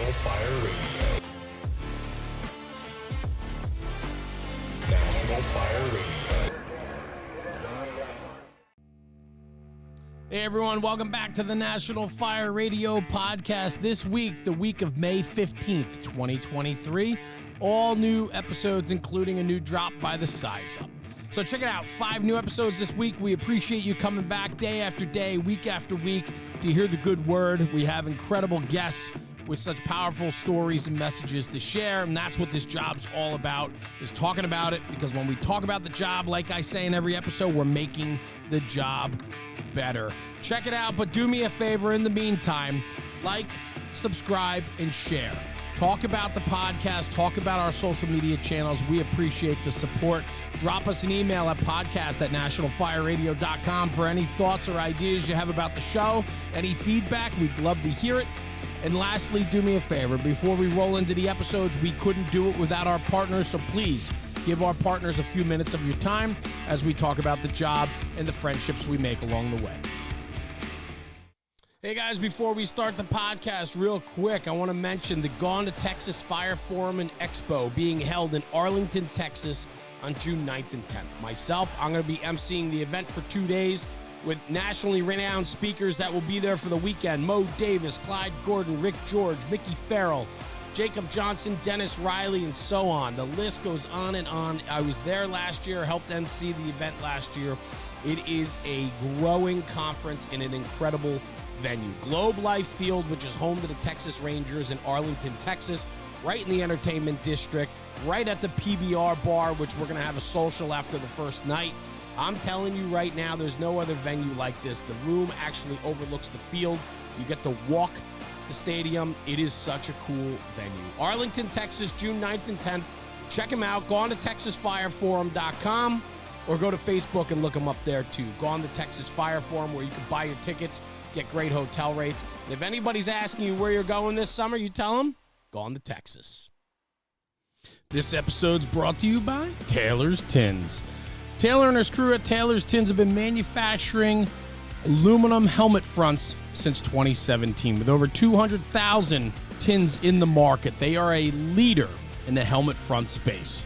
National Fire Radio. National Fire Radio. Hey everyone, welcome back to the National Fire Radio podcast. This week, the week of May 15th, 2023. All new episodes, including a new drop by the Size Up. So check it out, 5 new episodes this week. We appreciate you coming back day after day, week after week to hear the good word. We have incredible guests with such powerful stories and messages to share, and that's what this job's all about, is talking about it, because when we talk about the job, like I say in every episode, we're making the job better. Check it out, but do me a favor in the meantime, like, subscribe, and share. Talk about the podcast, talk about our social media channels. We appreciate the support. Drop us an email at podcast@nationalfireradio.com for any thoughts or ideas you have about the show. Any feedback, we'd love to hear it. And lastly, do me a favor. Before we roll into the episodes, we couldn't do it without our partners, so please give our partners a few minutes of your time as we talk about the job and the friendships we make along the way. Hey guys, before we start the podcast, real quick, I want to mention the Gone to Texas Fire Forum and Expo being held in Arlington, Texas on June 9th and 10th. Myself, I'm going to be emceeing the event for 2 days with nationally renowned speakers that will be there for the weekend. Mo Davis, Clyde Gordon, Rick George, Mickey Farrell, Jacob Johnson, Dennis Riley, and so on. The list goes on and on. I was there last year, helped MC the event last year. It is a growing conference in an incredible venue. Globe Life Field, which is home to the Texas Rangers in Arlington, Texas, right in the entertainment district, right at the PBR bar, which we're going to have a social after the first night. I'm telling you right now, there's no other venue like this. The room actually overlooks the field. You get to walk the stadium. It is such a cool venue. Arlington, Texas, June 9th and 10th. Check them out. Go on to TexasFireForum.com or go to Facebook and look them up there too. Go on to Texas Fire Forum where you can buy your tickets, get great hotel rates. And if anybody's asking you where you're going this summer, you tell them, go on to Texas. This episode's brought to you by Taylor's Tins. Taylor and his crew at Taylor's Tins have been manufacturing aluminum helmet fronts since 2017. With over 200,000 tins in the market, they are a leader in the helmet front space.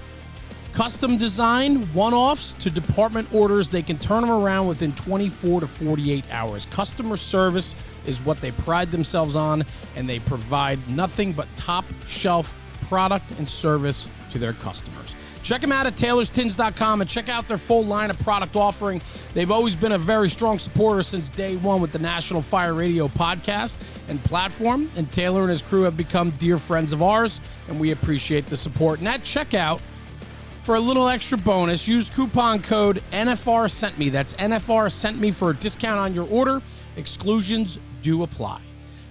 Custom design, one-offs to department orders, they can turn them around within 24 to 48 hours. Customer service is what they pride themselves on, and they provide nothing but top-shelf product and service to their customers. Check them out at taylorstins.com and check out their full line of product offering. They've always been a very strong supporter since day one with the National Fire Radio podcast and platform, and Taylor and his crew have become dear friends of ours, and we appreciate the support. And at checkout, for a little extra bonus, use coupon code NFR Sent Me. That's NFR Sent Me for a discount on your order. Exclusions do apply.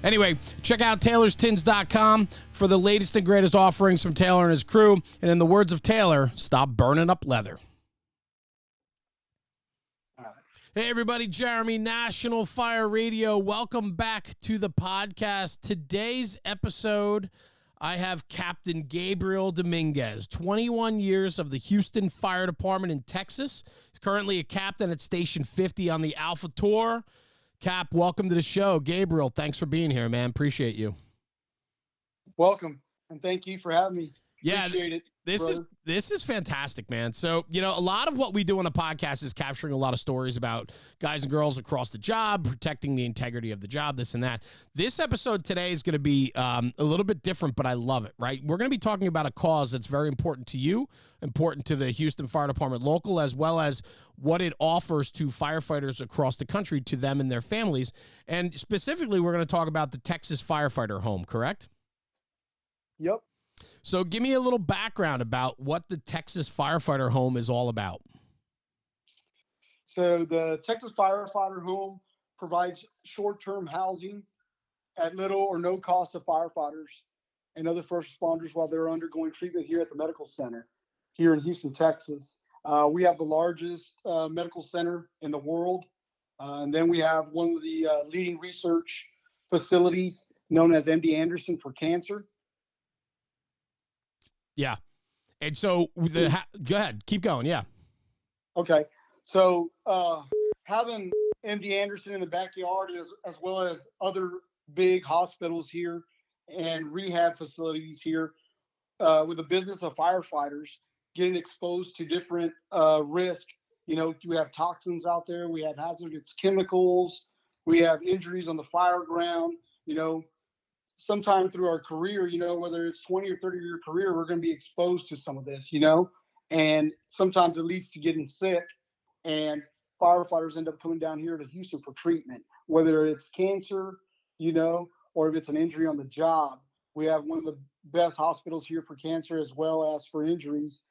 Anyway, check out TaylorsTins.com for the latest and greatest offerings from Taylor and his crew. And in the words of Taylor, stop burning up leather. Hey, everybody. Jeremy, National Fire Radio. Welcome back to the podcast. Today's episode, I have Captain Gabriel Dominguez, 21 years of the Houston Fire Department in Texas. He's currently a captain at Station 50 on the Alpha Tour. Cap, welcome to the show. Gabriel, thanks for being here, man. Appreciate you. Welcome, and thank you for having me. Yeah, Appreciate it, this is fantastic, man. So, you know, a lot of what we do on the podcast is capturing a lot of stories about guys and girls across the job, protecting the integrity of the job, this and that. This episode today is going to be a little bit different, but I love it, right? We're going to be talking about a cause that's very important to you, important to the Houston Fire Department local, as well as what it offers to firefighters across the country, to them and their families. And specifically, we're going to talk about the Texas Firefighter Home, correct? Yep. So give me a little background about what the Texas Firefighter Home is all about. So the Texas Firefighter Home provides short-term housing at little or no cost to firefighters and other first responders while they're undergoing treatment here at the medical center here in Houston, Texas. We have the largest medical center in the world. And then we have one of the leading research facilities known as MD Anderson for cancer. Yeah. And so go ahead, keep going. Yeah. Okay. So having MD Anderson in the backyard as well as other big hospitals here and rehab facilities here with the business of firefighters getting exposed to different risk. We have toxins out there, we have hazardous chemicals, we have injuries on the fire ground. You know, sometime through our career, whether it's 20 or 30-year career, we're going to be exposed to some of this, and sometimes it leads to getting sick. And firefighters end up coming down here to Houston for treatment, whether it's cancer, or if it's an injury on the job. We have one of the best hospitals here for cancer as well as for injuries.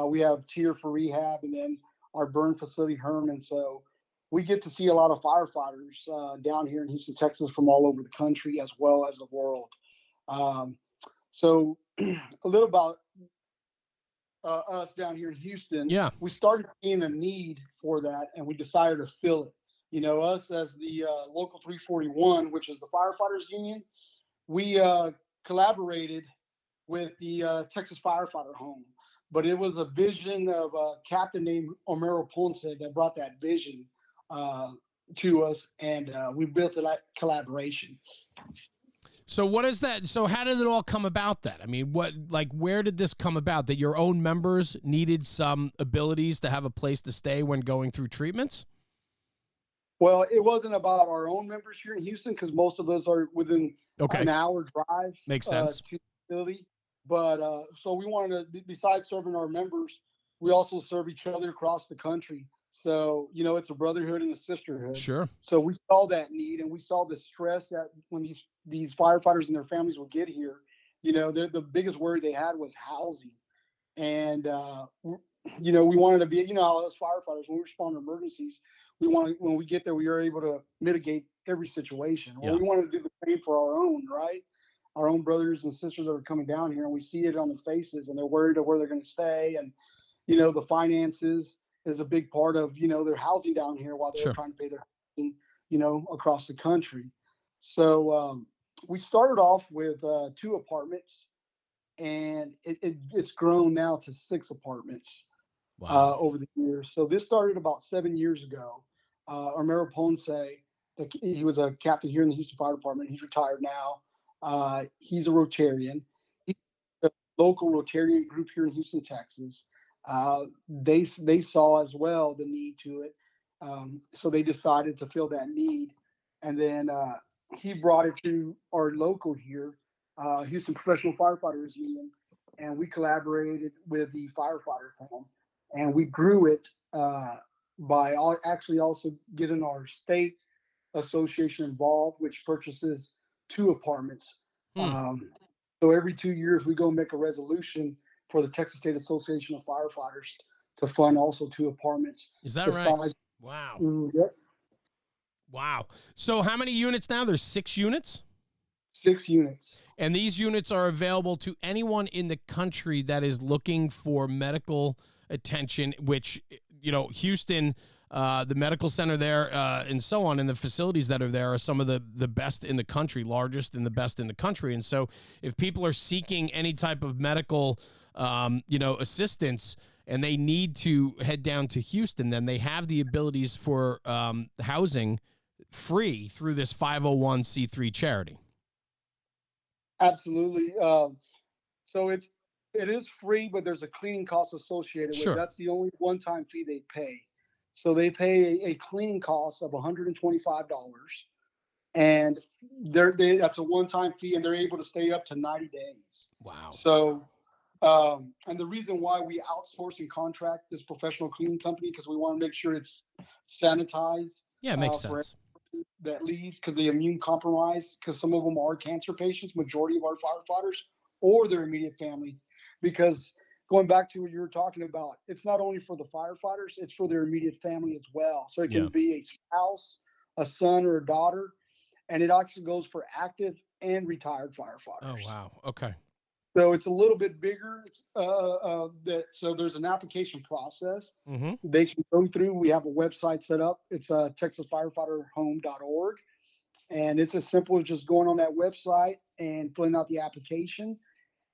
We have tier for rehab, and then our burn facility, Herman. So we get to see a lot of firefighters down here in Houston, Texas, from all over the country as well as the world. So a little about us down here in Houston. Yeah. We started seeing a need for that, and we decided to fill it. Us as the local 341, which is the firefighters union, we collaborated with the Texas Firefighter Home. But it was a vision of a captain named Omero Ponce that brought that vision to us, and we built that collaboration. So what is that? So how did it all come about then? I mean, where did this come about, that your own members needed some abilities to have a place to stay when going through treatments? Well, it wasn't about our own members here in Houston, because most of us are within an hour drive. Makes sense. To the facility. But so we wanted to, besides serving our members, we also serve each other across the country. So, it's a brotherhood and a sisterhood. Sure. So we saw that need, and we saw the stress that when these firefighters and their families would get here, the biggest worry they had was housing. And, we wanted to be, how as firefighters, when we respond to emergencies, when we get there, we are able to mitigate every situation. Well, we wanted to do the same for our own, right? Our own brothers and sisters that are coming down here, and we see it on their faces, and they're worried of where they're going to stay. And, the finances is a big part of, their housing down here while they're trying to pay their housing, across the country. So we started off with 2 apartments, and it's grown now to 6 apartments over the years. So this started about 7 years ago. Omero Ponce, he was a captain here in the Houston Fire Department. He's retired now. He's a Rotarian. He's a local Rotarian group here in Houston, Texas. They saw as well the need to it. So they decided to fill that need. And then he brought it to our local here, Houston Professional Firefighters Union, and we collaborated with the Firefighter Home. And we grew it by actually also getting our state association involved, which purchases 2 apartments. So every 2 years, we go make a resolution for the Texas State Association of Firefighters to fund also 2 apartments. Is that right? Wow. Yep. Wow. So how many units now? There's 6 units? 6 units. And these units are available to anyone in the country that is looking for medical attention, which, Houston, the medical center there, and so on, and the facilities that are there are some of the best in the country, largest and the best in the country. And so if people are seeking any type of medical, assistance, and they need to head down to Houston, then they have the abilities for housing free through this 501c3 charity. Absolutely. So it is free, but there's a cleaning cost associated with it. That's the only one-time fee they pay. So they pay a cleaning cost of $125, and that's a one-time fee, and they're able to stay up to 90 days. Wow. So, and the reason why we outsource and contract this professional cleaning company, because we want to make sure it's sanitized. Yeah, it makes sense. That leaves, because they immune compromised, because some of them are cancer patients, majority of our firefighters, or their immediate family. Because going back to what you were talking about, it's not only for the firefighters, it's for their immediate family as well. So it can be a spouse, a son, or a daughter, and it actually goes for active and retired firefighters. Oh, wow. Okay. So it's a little bit bigger. So there's an application process they can go through. We have a website set up. It's texasfirefighterhome.org. And it's as simple as just going on that website and filling out the application.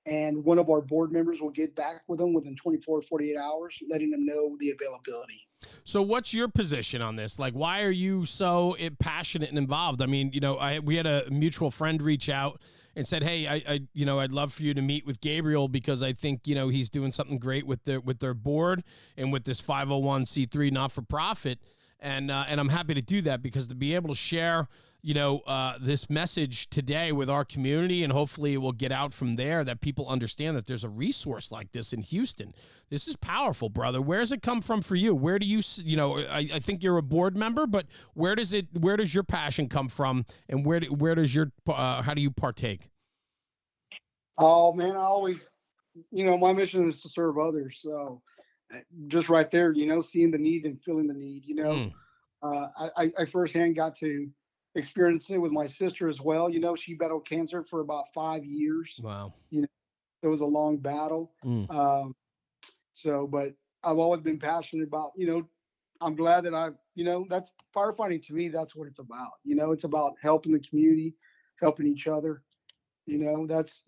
And one of our board members will get back with them within 24 or 48 hours, letting them know the availability. So what's your position on this? Like, why are you so passionate and involved? I mean, we had a mutual friend reach out and said, hey, I'd love for you to meet with Gabriel because I think, he's doing something great with their board and with this 501c3 not-for-profit. And I'm happy to do that because to be able to share, this message today with our community, and hopefully it will get out from there that people understand that there's a resource like this in Houston. This is powerful, brother. Where does it come from for you? Where do you, I think you're a board member, but where does your passion come from, and where does your, how do you partake? Oh man, I always, my mission is to serve others. So just right there, seeing the need and feeling the need, I firsthand got to experience it with my sister as well. She battled cancer for about 5 years. Wow. It was a long battle. But I've always been passionate about, I'm glad that that's firefighting to me. That's what it's about. It's about helping the community, helping each other. That's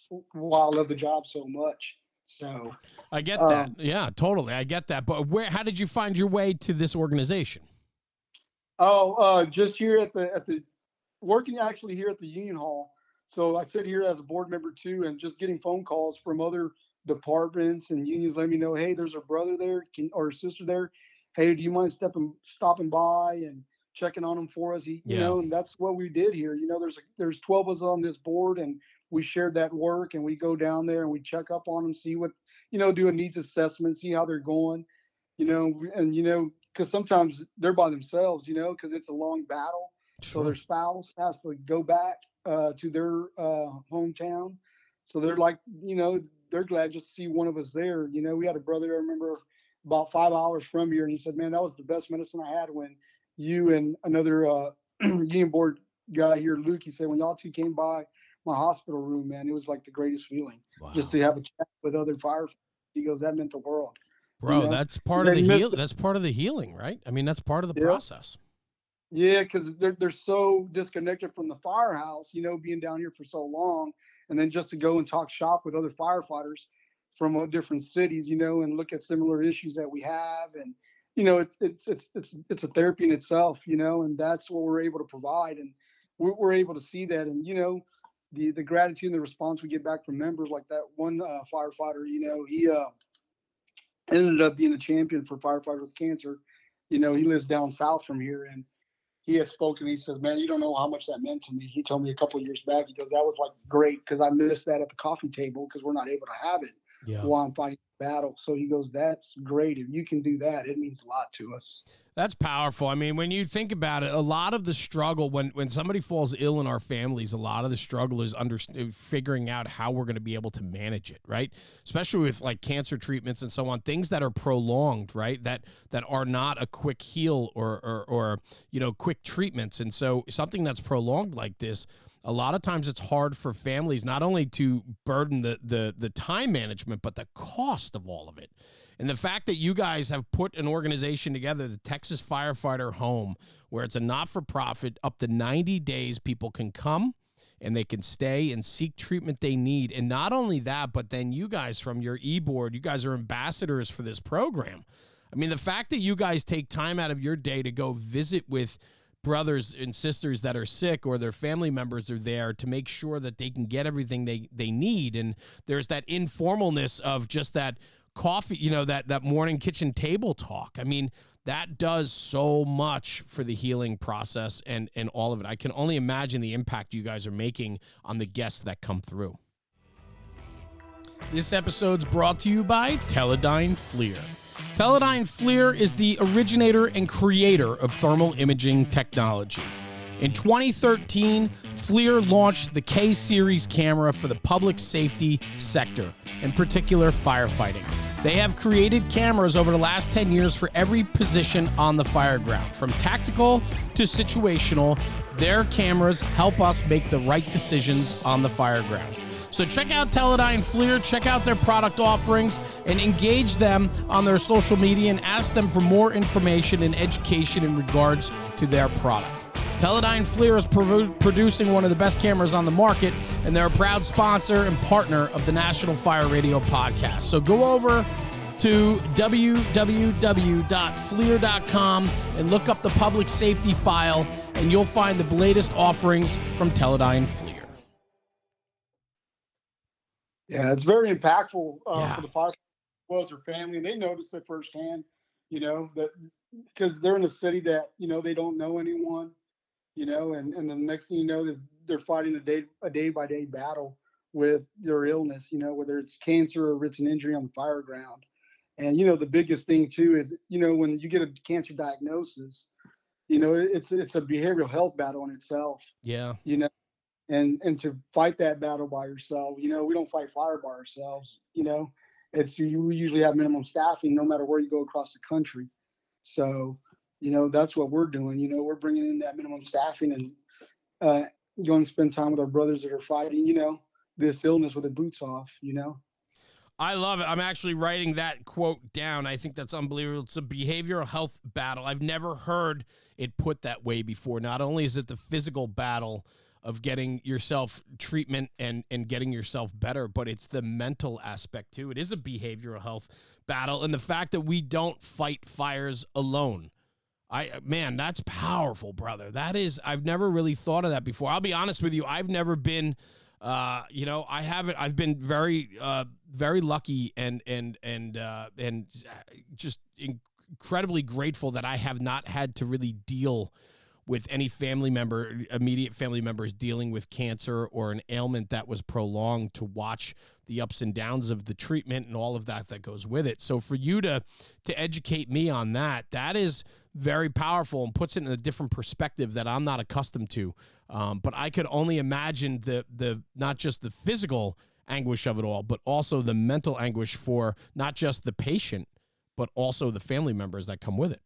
why I love the job so much. So I get that. Yeah, totally. I get that. But how did you find your way to this organization? Just here at the working actually here at the Union Hall. So I sit here as a board member too, and just getting phone calls from other departments and unions letting me know, hey, there's a brother there or a sister there. Hey, do you mind stopping by and checking on them for us? And that's what we did here. There's 12 of us on this board, and we shared that work, and we go down there and we check up on them, see what, do a needs assessment, see how they're going, because sometimes they're by themselves, because it's a long battle. Sure. So their spouse has to go back to their hometown. So they're like, they're glad just to see one of us there. We had a brother, I remember, about 5 hours from here, and he said, man, that was the best medicine I had when you and another union board guy here, Luke, he said, when y'all two came by my hospital room, man, it was like the greatest feeling. Wow. Just to have a chat with other firefighters. He goes, that meant the world. Bro, that's part of the that's part of the healing, right? I mean, that's part of the process. Yeah, because they're so disconnected from the firehouse, being down here for so long, and then just to go and talk shop with other firefighters from different cities, and look at similar issues that we have, and it's a therapy in itself, and that's what we're able to provide, and we're able to see that, and the gratitude and the response we get back from members, like that one firefighter, he ended up being a champion for firefighters with cancer. He lives down south from here, and he had spoken. He says, man, you don't know how much that meant to me. He told me a couple of years back, he goes, that was like great because I missed that at the coffee table because we're not able to have it while I'm fighting the battle. So he goes, that's great. If you can do that, it means a lot to us. That's powerful. I mean, when you think about it, a lot of the struggle when somebody falls ill in our families, a lot of the struggle is figuring out how we're going to be able to manage it, right? Especially with like cancer treatments and so on, things that are prolonged, right? That are not a quick heal or quick treatments. And so something that's prolonged like this, a lot of times it's hard for families not only to burden the time management, but the cost of all of it. And the fact that you guys have put an organization together, the Texas Firefighter Home, where it's a not-for-profit, up to 90 days, people can come and they can stay and seek treatment they need. And not only that, but then you guys from your e-board, you guys are ambassadors for this program. I mean, the fact that you guys take time out of your day to go visit with brothers and sisters that are sick or their family members are there to make sure that they can get everything they need. And there's that informalness of just that coffee, that morning kitchen table talk. I mean, that does so much for the healing process and all of it. I can only imagine the impact you guys are making on the guests that come through. This episode's brought to you by Teledyne FLIR. Teledyne FLIR is the originator and creator of thermal imaging technology. In 2013, FLIR launched the K-Series camera for the public safety sector, in particular firefighting. They have created cameras over the last 10 years for every position on the fire ground. From tactical to situational, their cameras help us make the right decisions on the fire ground. So check out Teledyne FLIR, check out their product offerings, and engage them on their social media and ask them for more information and education in regards to their product. Teledyne FLIR is producing one of the best cameras on the market, and they're a proud sponsor and partner of the National Fire Radio podcast. So go over to www.flir.com and look up the public safety file, and you'll find the latest offerings from Teledyne FLIR. Yeah, it's very impactful Yeah. for the firefighters as well as their family, and they notice it firsthand. That because they're in a city that they don't know anyone. And the next thing you know, they're fighting a day by day battle with their illness. Whether it's cancer or it's an injury on the fire ground. And the biggest thing too is when you get a cancer diagnosis, it's a behavioral health battle in itself. Yeah. You know, and to fight that battle by yourself, we don't fight fire by ourselves. It's you usually have minimum staffing no matter where you go across the country. So, that's what we're doing. We're bringing in that minimum staffing and uh, going to spend time with our brothers that are fighting, this illness with their boots off. I love it. I'm actually writing that quote down. I think that's unbelievable. It's a behavioral health battle. I've never heard it put that way before. Not only is it the physical battle of getting yourself treatment and getting yourself better, but it's the mental aspect too. It is a behavioral health battle, and the fact that we don't fight fires alone. Man, that's powerful, brother. That is, I've never really thought of that before. I'll be honest with you. I've never been, I haven't. I've been very lucky and just incredibly grateful that I have not had to really deal with any immediate family members dealing with cancer or an ailment that was prolonged, to watch the ups and downs of the treatment and all of that goes with it. So for you to educate me on that is very powerful and puts it in a different perspective that I'm not accustomed to. But I could only imagine the not just the physical anguish of it all, but also the mental anguish for not just the patient, but also the family members that come with it.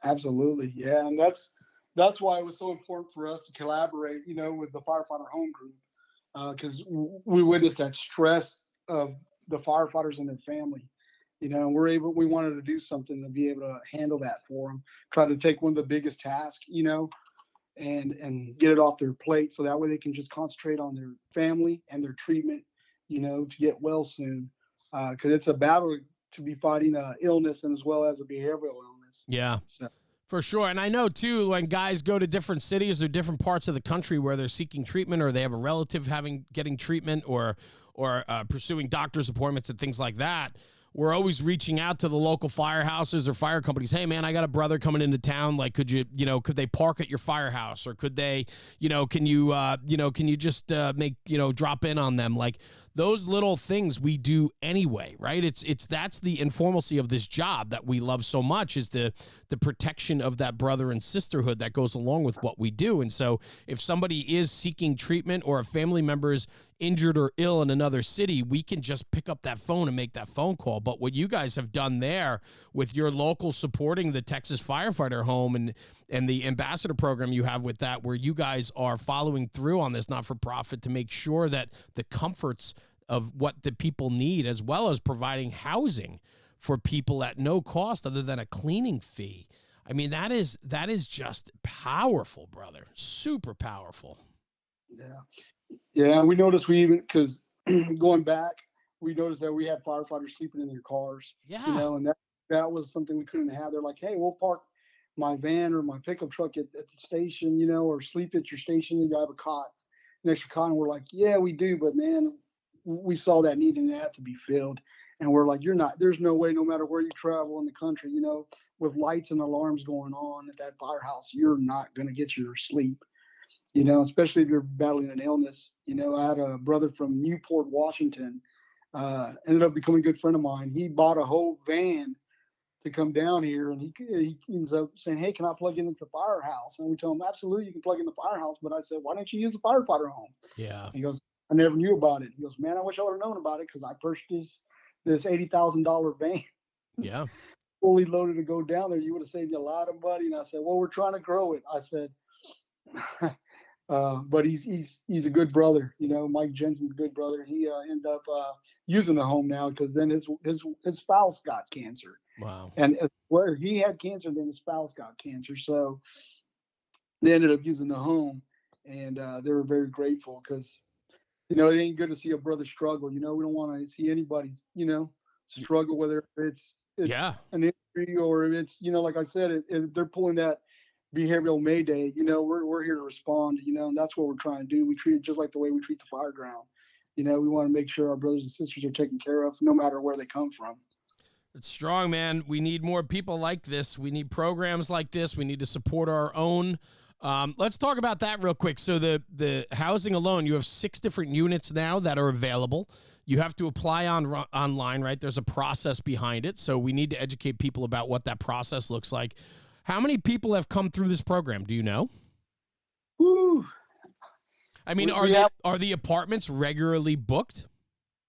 Absolutely, yeah, and that's why it was so important for us to collaborate, with the firefighter home group, because we witnessed that stress of the firefighters and their family. And we wanted to do something to be able to handle that for them, try to take one of the biggest tasks, and get it off their plate so that way they can just concentrate on their family and their treatment, to get well soon, because it's a battle to be fighting illness and as well as a behavioral illness. Yeah. So. For sure. And I know, too, when guys go to different cities or different parts of the country where they're seeking treatment, or they have a relative getting treatment, or pursuing doctor's appointments and things like that, we're always reaching out to the local firehouses or fire companies. Hey, man, I got a brother coming into town. Like, could they park at your firehouse, or could they, can you just drop in on them? Like, those little things we do anyway, right? That's the informalcy of this job that we love so much, is the protection of that brother and sisterhood that goes along with what we do. And so if somebody is seeking treatment, or a family member is injured or ill in another city, we can just pick up that phone and make that phone call. But what you guys have done there with your local supporting the Texas Firefighter Home and the ambassador program you have with that, where you guys are following through on this not-for-profit to make sure that the comforts of what the people need, as well as providing housing for people at no cost other than a cleaning fee. I mean, that is just powerful, brother. Super powerful. Yeah. Yeah. We noticed because going back, we noticed that we had firefighters sleeping in their cars, Yeah. and that was something we couldn't have. They're like, hey, we'll park my van or my pickup truck at the station, or sleep at your station and you have a cot, an extra cot. And we're like, yeah, we do. But man, we saw that need and it had to be filled. And we're like, there's no way, no matter where you travel in the country, with lights and alarms going on at that firehouse, you're not going to get your sleep, especially if you're battling an illness. I had a brother from Newport, Washington, ended up becoming a good friend of mine. He bought a whole van to come down here, and he ends up saying, hey, can I plug in at the firehouse? And we told him, absolutely, you can plug in the firehouse. But I said, why don't you use the firefighter home? Yeah. He goes, I never knew about it. He goes, man, I wish I would have known about it, because I purchased this $80,000 van Yeah. fully loaded to go down there. You would have saved you a lot of money. And I said, well, we're trying to grow it. I said, but he's a good brother. Mike Jensen's a good brother. He ended up using the home now, because then his spouse got cancer. Wow. And where he had cancer, then his spouse got cancer. So they ended up using the home, and they were very grateful, because it ain't good to see a brother struggle. We don't want to see anybody, struggle, whether it's Yeah. an injury or if it's, like I said, if they're pulling that behavioral mayday, we're here to respond, and that's what we're trying to do. We treat it just like the way we treat the fire ground. We want to make sure our brothers and sisters are taken care of no matter where they come from. It's strong, man. We need more people like this. We need programs like this. We need to support our own. Let's talk about that real quick. So the housing alone, you have 6 different units now that are available. You have to apply online, right? There's a process behind it. So we need to educate people about what that process looks like. How many people have come through this program? Do you know? Woo. I mean, are the apartments regularly booked?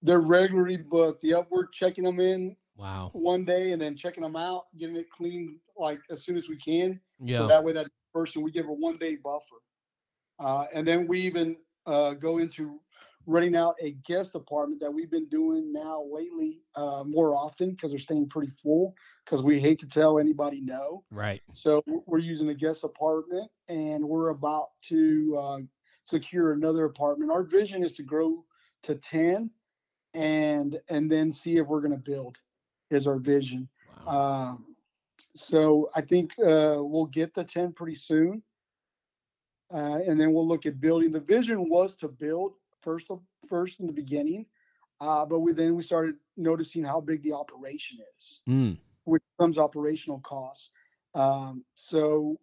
They're regularly booked. Yep, we're checking them in. Wow. One day and then checking them out, getting it cleaned like as soon as we can. Yeah. So that way that person, we give a 1-day buffer. And then we even go into renting out a guest apartment that we've been doing now lately more often because they're staying pretty full because we hate to tell anybody no. Right. So we're using a guest apartment and we're about to secure another apartment. Our vision is to grow to 10 and then see if we're going to build is our vision. Wow. So I think we'll get the 10 pretty soon. And then we'll look at building. The vision was to build first in the beginning. But we started noticing how big the operation is, which comes operational costs. So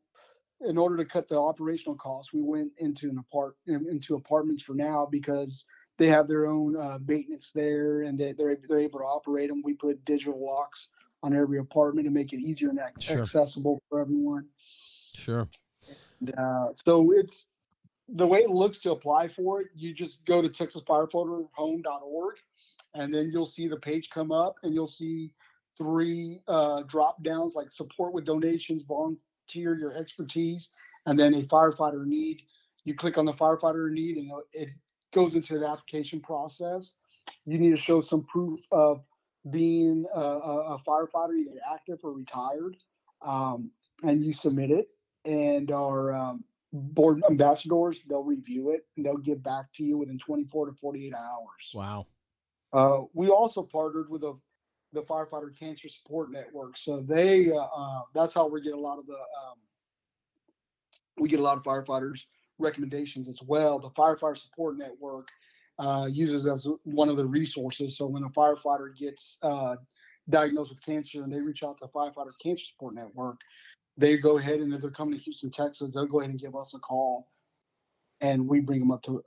in order to cut the operational costs, we went into apartments for now because they have their own maintenance there and they're able to operate them. We put digital locks on every apartment to make it easier and accessible for everyone. Sure. And, so it's the way it looks to apply for it. You just go to TexasFirefighterHome.org and then you'll see the page come up and you'll see 3 drop downs like support with donations, volunteer your expertise, and then a firefighter need. You click on the firefighter need and it goes into the application process. You need to show some proof of being a firefighter, either active or retired, and you submit it. And our board ambassadors, they'll review it and they'll get back to you within 24 to 48 hours. Wow. We also partnered with the Firefighter Cancer Support Network, so they that's how we get a lot of firefighters recommendations as well. The Firefighter Support Network uses as one of the resources. So when a firefighter gets diagnosed with cancer and they reach out to Firefighter Cancer Support Network, they go ahead and if they're coming to Houston, Texas, they'll go ahead and give us a call, and we bring them up to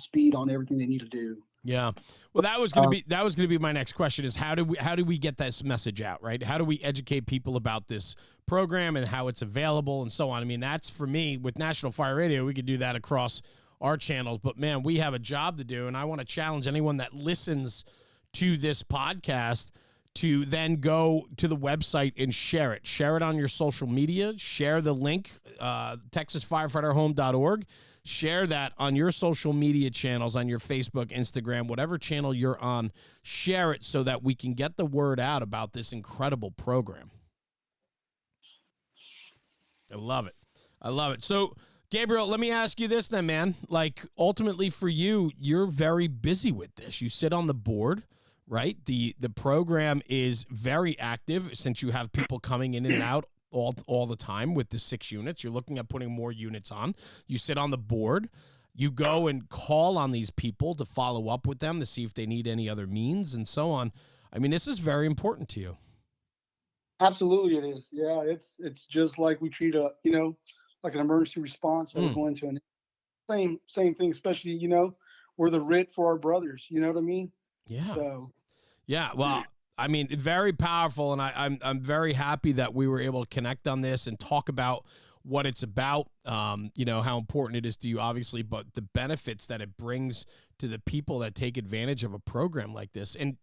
speed on everything they need to do. Yeah. Well, that was going to be my next question is how do we get this message out, right? How do we educate people about this program and how it's available and so on? I mean, that's for me with National Fire Radio, we could do that across our channels, but man, we have a job to do. And I want to challenge anyone that listens to this podcast to then go to the website and share it on your social media, share the link, TexasFirefighterHome.org. Share that on your social media channels, on your Facebook, Instagram, whatever channel you're on. Share it so that we can get the word out about this incredible program. I love it. I love it. So, Gabriel, let me ask you this then, man. Like, ultimately for you, you're very busy with this. You sit on the board, right? The program is very active since you have people coming in and out all the time with the 6 units. You're looking at putting more units on. You sit on the board. You go and call on these people to follow up with them to see if they need any other means and so on. I mean, this is very important to you. Absolutely it is. Yeah, it's just like we treat like an emergency response that we're going to same thing, especially, we're the writ for our brothers, you know what I mean? Yeah. So yeah, well, I mean, very powerful, and I'm very happy that we were able to connect on this and talk about what it's about, how important it is to you, obviously, but the benefits that it brings to the people that take advantage of a program like this. And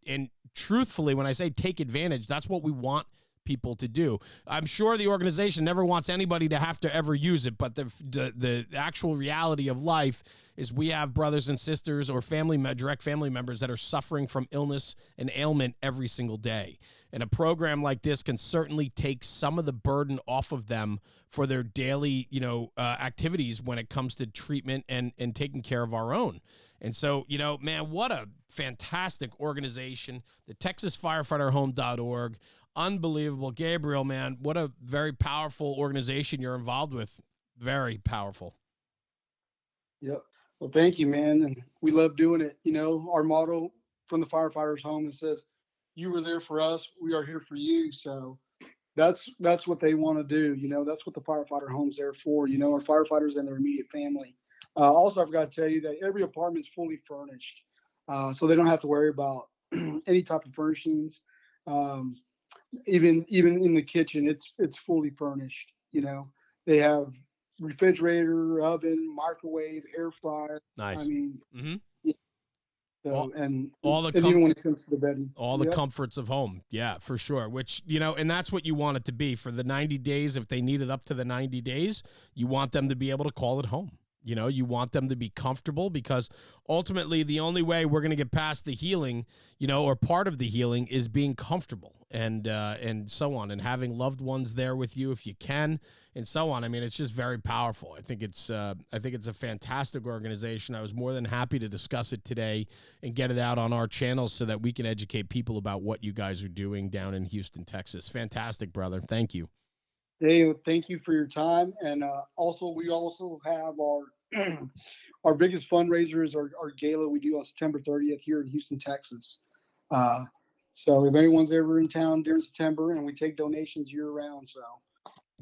truthfully, when I say take advantage, that's what we want people to do. I'm sure the organization never wants anybody to have to ever use it, but the actual reality of life is we have brothers and sisters or direct family members that are suffering from illness and ailment every single day. And a program like this can certainly take some of the burden off of them for their daily, activities when it comes to treatment and taking care of our own. And so, man, what a fantastic organization, the TexasFirefighterHome.org. Unbelievable. Gabriel, man, what a very powerful organization you're involved with. Very powerful. Yep. Well, thank you, man. And we love doing it. You know, our motto from the firefighters home, it says, you were there for us. We are here for you. So that's what they want to do. You know, that's what the firefighter home's there for. You know, our firefighters and their immediate family. Also, I forgot to tell you that every apartment's fully furnished. So they don't have to worry about any type of furnishings. Um, even in the kitchen, it's fully furnished. You know, they have refrigerator, oven, microwave, air fryer. I Nice. mean, Mm-hmm. yeah, All, so and all the and even when it comes to the bedding, all the yep. comforts of home. Yeah, for sure. Which, you know, and that's what you want it to be for the 90 days. If they need it up to the 90 days, you want them to be able to call it home. You know, you want them to be comfortable, because ultimately the only way we're going to get past the healing, you know, or part of the healing, is being comfortable and so on, and having loved ones there with you if you can, and so on. I mean, it's just very powerful. I think it's a fantastic organization. I was more than happy to discuss it today and get it out on our channels so that we can educate people about what you guys are doing down in Houston, Texas. Fantastic, brother. Thank you. Dave, thank you for your time. And we also have our our biggest fundraiser is our gala we do on September 30th here in Houston, Texas. Uh, so if anyone's ever in town during September, and we take donations year round, so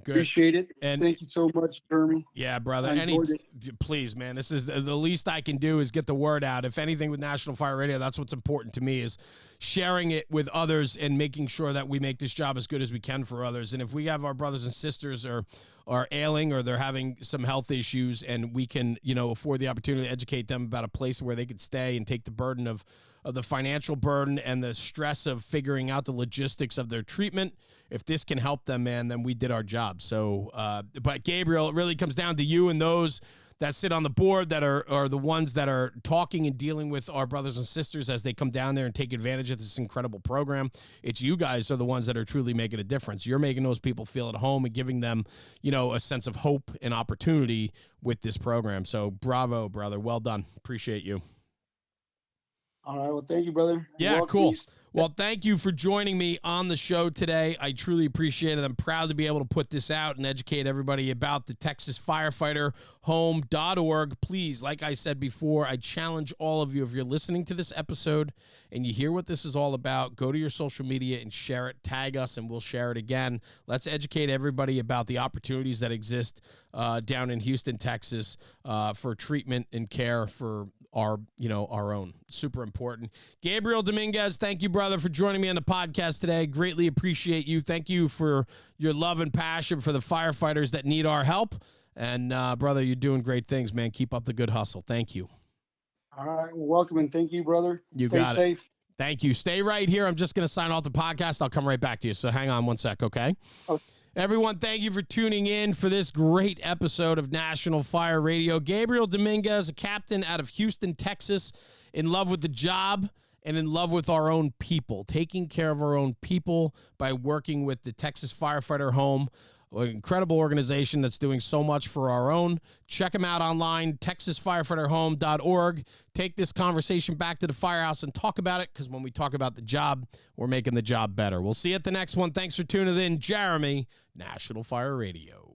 Good. appreciate it. And thank you so much, Jeremy. yeah, brother. I enjoyed it. Please, man. This is the least I can do is get the word out. If anything, with National Fire Radio, that's what's important to me, is sharing it with others and making sure that we make this job as good as we can for others. And if we have our brothers and sisters are ailing, or they're having some health issues, and we can, you know, afford the opportunity to educate them about a place where they could stay and take the burden of the financial burden and the stress of figuring out the logistics of their treatment. If this can help them, man, then we did our job. So, but Gabriel, it really comes down to you and those that sit on the board that are the ones that are talking and dealing with our brothers and sisters as they come down there and take advantage of this incredible program. It's you guys are the ones that are truly making a difference. You're making those people feel at home and giving them, you know, a sense of hope and opportunity with this program. So bravo, brother. Well done. Appreciate you. All right. Well, thank you, brother. Yeah, cool. Well, thank you for joining me on the show today. I truly appreciate it. I'm proud to be able to put this out and educate everybody about the Texas Firefighter Home.org. Please, like I said before, I challenge all of you, if you're listening to this episode and you hear what this is all about, go to your social media and share it. Tag us and we'll share it again. Let's educate everybody about the opportunities that exist down in Houston, Texas, for treatment and care for our own. Super important. Gabriel Dominguez, thank you, brother, for joining me on the podcast today. Greatly appreciate you. Thank you for your love and passion for the firefighters that need our help. And brother, you're doing great things, man. Keep up the good hustle. Thank you. All right. Well, welcome, and thank you, brother. You Stay got safe. it. Thank you. Stay right here. I'm just going to sign off the podcast. I'll come right back to you. So hang on one sec, okay? Okay. Everyone, thank you for tuning in for this great episode of National Fire Radio. Gabriel Dominguez, a captain out of Houston, Texas, in love with the job and in love with our own people, taking care of our own people by working with the Texas Firefighter Home, an incredible organization that's doing so much for our own. Check them out online, texasfirefighterhome.org. Take this conversation back to the firehouse and talk about it, because when we talk about the job, we're making the job better. We'll see you at the next one. Thanks for tuning in. Jeremy, National Fire Radio.